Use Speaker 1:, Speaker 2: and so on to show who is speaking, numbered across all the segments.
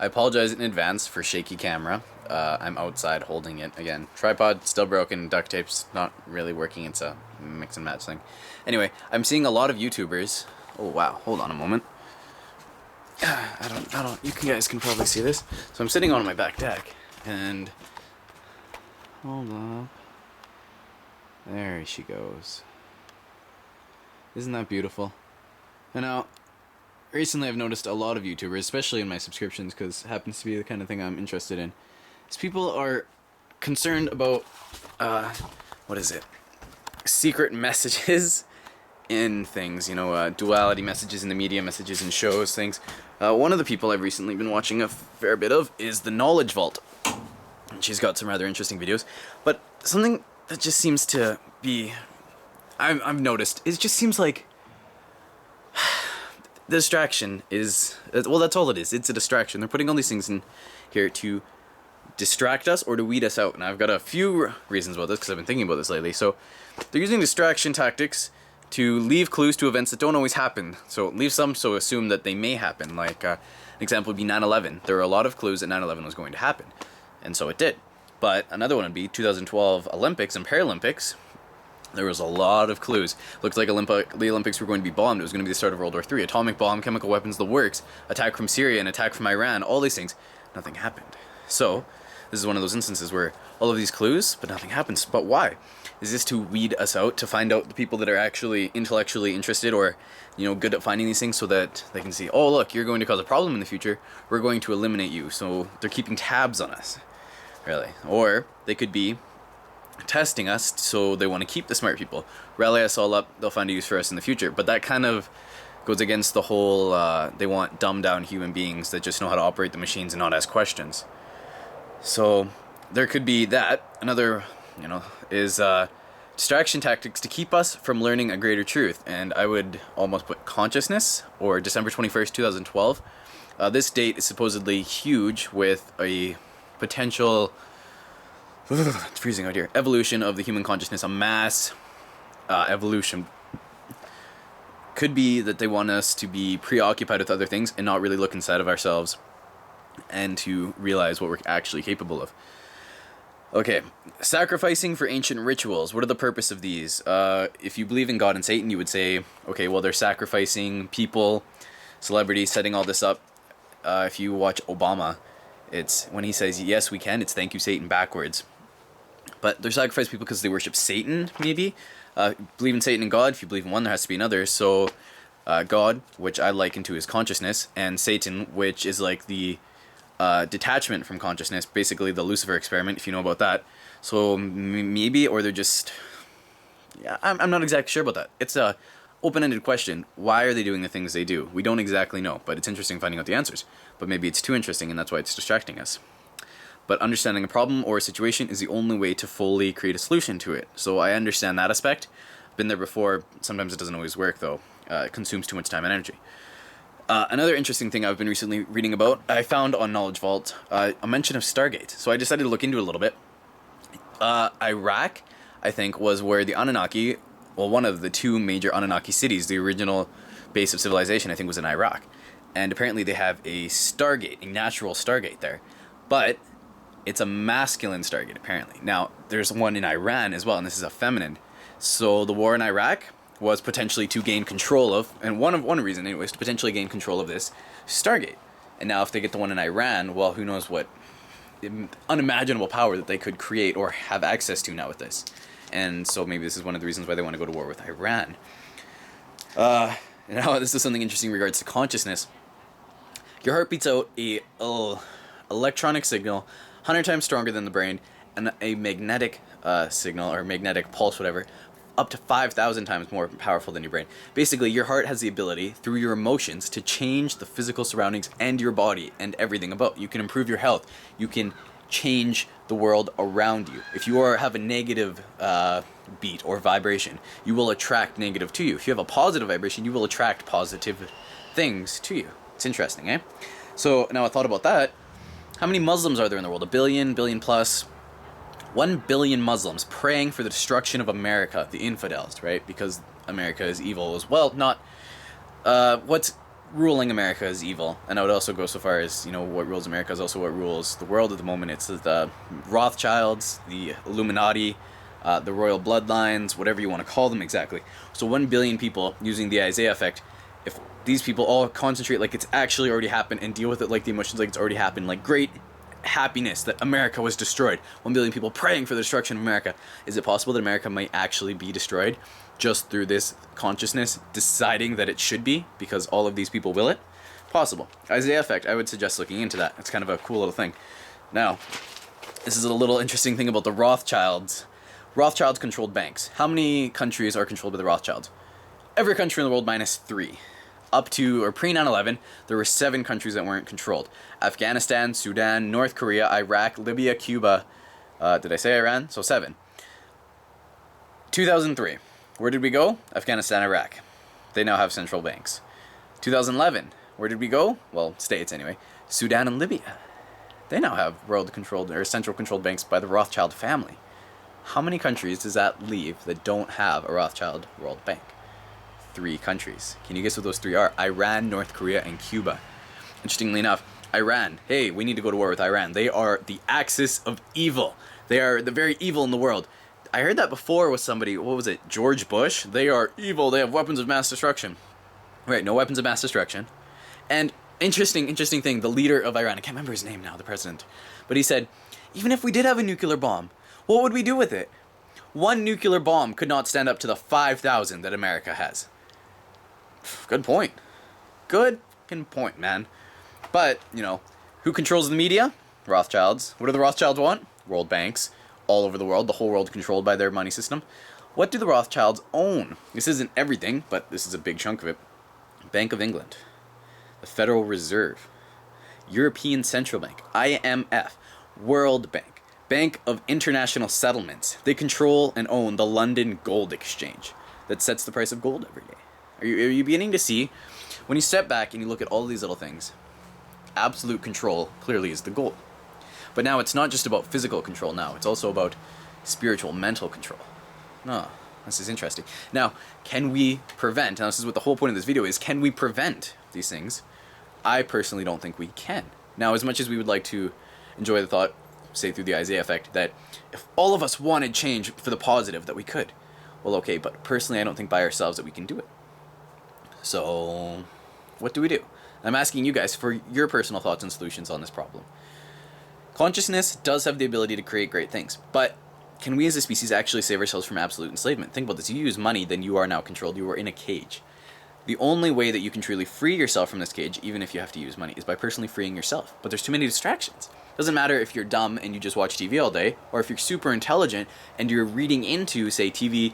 Speaker 1: I apologize in advance for shaky camera. I'm outside holding it again. Tripod still broken. Duct tape's not really working. It's a mix and match thing. Anyway, I'm seeing a lot of YouTubers. Oh wow! Hold on a moment. I don't. You guys can probably see this. So I'm sitting on my back deck, and hold up. There she goes. Isn't that beautiful? And now, recently I've noticed a lot of YouTubers, especially in my subscriptions, because it happens to be the kind of thing I'm interested in, is people are concerned about, what is it? Secret messages in things, duality messages in the media, messages in shows, things. One of the people I've recently been watching a fair bit of is the Knowledge Vault. She's got some rather interesting videos, but something that just seems to be, I've noticed, it just seems like the distraction is, well, that's all it is. It's a distraction. They're putting all these things in here to distract us or to weed us out. And I've got a few reasons about this because I've been thinking about this lately. So they're using distraction tactics to leave clues to events that don't always happen. So leave some, so assume that they may happen. Like an example would be 9/11. There were a lot of clues that 9/11 was going to happen. And so it did. But another one would be 2012 Olympics and Paralympics. There was a lot of clues. Looked like the Olympics were going to be bombed. It was going to be the start of World War III. Atomic bomb, chemical weapons, the works. Attack from Syria, an attack from Iran. All these things. Nothing happened. So, this is one of those instances where all of these clues, but nothing happens. But why? Is this to weed us out, to find out the people that are actually intellectually interested or, good at finding these things so that they can see, oh, look, you're going to cause a problem in the future. We're going to eliminate you. So, they're keeping tabs on us. Really. Or, they could be testing us, so they want to keep the smart people, rally us all up, they'll find a use for us in the future. But that kind of goes against the whole they want dumbed down human beings that just know how to operate the machines and not ask questions. So there could be that. Another is distraction tactics to keep us from learning a greater truth, and I would almost put consciousness, or December 21st 2012. This date is supposedly huge, with a potential it's freezing out here. Evolution of the human consciousness, a mass evolution. Could be that they want us to be preoccupied with other things and not really look inside of ourselves and to realize what we're actually capable of. Okay, sacrificing for ancient rituals. What are the purpose of these? If you believe in God and Satan, you would say, okay, well, they're sacrificing people, celebrities, setting all this up. If you watch Obama, it's when he says, yes, we can, it's thank you, Satan, backwards. But they're sacrificing people because they worship Satan, maybe. Believe in Satan and God. If you believe in one, there has to be another. So God, which I liken to as consciousness, and Satan, which is like the detachment from consciousness, basically the Lucifer experiment, if you know about that. So maybe, or they're just... Yeah, I'm not exactly sure about that. It's a open-ended question. Why are they doing the things they do? We don't exactly know, but it's interesting finding out the answers. But maybe it's too interesting, and that's why it's distracting us. But understanding a problem or a situation is the only way to fully create a solution to it. So I understand that aspect. Been there before. Sometimes it doesn't always work, though. It consumes too much time and energy. Another interesting thing I've been recently reading about, I found on Knowledge Vault a mention of Stargate. So I decided to look into it a little bit. Iraq, I think, was where the Anunnaki, well, one of the two major Anunnaki cities, the original base of civilization, I think, was in Iraq. And apparently they have a Stargate, a natural Stargate there. But it's a masculine Stargate, apparently. Now, there's one in Iran as well, and this is a feminine. So the war in Iraq was potentially to gain control of, and one reason anyways, to potentially gain control of this Stargate. And now if they get the one in Iran, well, who knows what unimaginable power that they could create or have access to now with this. And so maybe this is one of the reasons why they want to go to war with Iran. Now, this is something interesting in regards to consciousness. Your heart beats out a electronic signal 100 times stronger than the brain, and a magnetic signal, or magnetic pulse, whatever, up to 5,000 times more powerful than your brain. Basically, your heart has the ability, through your emotions, to change the physical surroundings and your body and everything about. You can improve your health. You can change the world around you. If you have a negative beat or vibration, you will attract negative to you. If you have a positive vibration, you will attract positive things to you. It's interesting, eh? So now I thought about that. How many Muslims are there in the world? 1 billion, billion plus. 1 billion Muslims praying for the destruction of America, the infidels, right? Because America is evil as well. Not what's ruling America is evil, and I would also go so far as, you know, what rules America is also what rules the world at the moment. It's the Rothschilds, the Illuminati, the royal bloodlines, whatever you want to call them exactly. So 1 billion people using the Isaiah effect, if these people all concentrate like it's actually already happened and deal with it like the emotions like it's already happened, like great happiness that America was destroyed, 1 billion people praying for the destruction of America, is it possible that America might actually be destroyed just through this consciousness deciding that it should be because all of these people will it? Possible. Isaiah effect, I would suggest looking into that. It's kind of a cool little thing. Now, this is a little interesting thing about the Rothschilds. Rothschilds controlled banks. How many countries are controlled by the Rothschilds? Every country in the world minus 3. Up to, or pre 9/11, there were 7 countries that weren't controlled. Afghanistan, Sudan, North Korea, Iraq, Libya, Cuba. Did I say Iran? So 7. 2003. Where did we go? Afghanistan, Iraq. They now have central banks. 2011. Where did we go? Well, states anyway. Sudan and Libya. They now have world-controlled or central-controlled banks by the Rothschild family. How many countries does that leave that don't have a Rothschild world bank? 3 countries. Can you guess what those 3 are? Iran, North Korea, and Cuba. Interestingly enough, Iran. Hey, we need to go to war with Iran. They are the axis of evil. They are the very evil in the world. I heard that before with somebody, what was it, George Bush? They are evil, they have weapons of mass destruction. Right, no weapons of mass destruction. And interesting thing, the leader of Iran, I can't remember his name now, the president, but he said, even if we did have a nuclear bomb, what would we do with it? 1 nuclear bomb could not stand up to the 5,000 that America has. Good point. Good point, man. But, you know, who controls the media? Rothschilds. What do the Rothschilds want? World banks. All over the world, the whole world controlled by their money system. What do the Rothschilds own? This isn't everything, but this is a big chunk of it. Bank of England, the Federal Reserve, European Central Bank, IMF, World Bank, Bank of International Settlements. They control and own the London Gold Exchange that sets the price of gold every day. Are you beginning to see? When you step back and you look at all these little things, absolute control clearly is the goal. But now it's not just about physical control now, it's also about spiritual, mental control. Oh, this is interesting. Now, can we prevent, and this is what the whole point of this video is, can we prevent these things? I personally don't think we can. Now, as much as we would like to enjoy the thought, say through the Isaiah effect, that if all of us wanted change for the positive, that we could. Well, okay, but personally I don't think by ourselves that we can do it. So, what do we do? I'm asking you guys for your personal thoughts and solutions on this problem. Consciousness does have the ability to create great things, but can we as a species actually save ourselves from absolute enslavement? Think about this. You use money, then you are now controlled. You are in a cage. The only way that you can truly free yourself from this cage, even if you have to use money, is by personally freeing yourself. But there's too many distractions. Doesn't matter if you're dumb and you just watch TV all day, or if you're super intelligent and you're reading into, say, TV,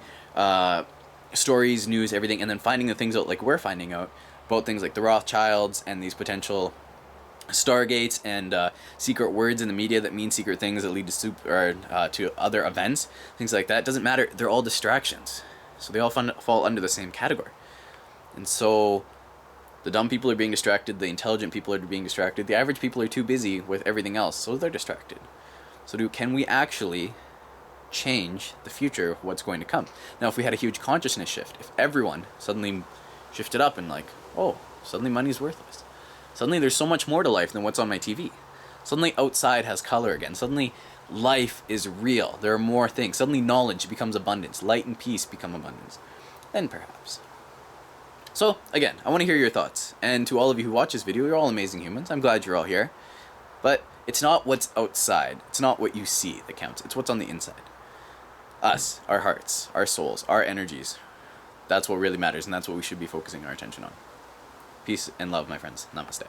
Speaker 1: stories, news, everything, and then finding the things out like we're finding out about things like the Rothschilds and these potential Stargates and secret words in the media that mean secret things that lead to to other events, things like that. Doesn't matter. They're all distractions. So they all fall under the same category. And so the dumb people are being distracted, the intelligent people are being distracted, the average people are too busy with everything else, so they're distracted. So can we actually change the future of what's going to come? Now, if we had a huge consciousness shift, if everyone suddenly shifted up and like, oh, suddenly money's worthless. Suddenly there's so much more to life than what's on my TV. Suddenly outside has color again. Suddenly life is real. There are more things. Suddenly knowledge becomes abundance. Light and peace become abundance. Then perhaps. So, again, I want to hear your thoughts. And to all of you who watch this video, you're all amazing humans. I'm glad you're all here. But it's not what's outside. It's not what you see that counts. It's what's on the inside. Us, our hearts, our souls, our energies. That's what really matters, and that's what we should be focusing our attention on. Peace and love, my friends. Namaste.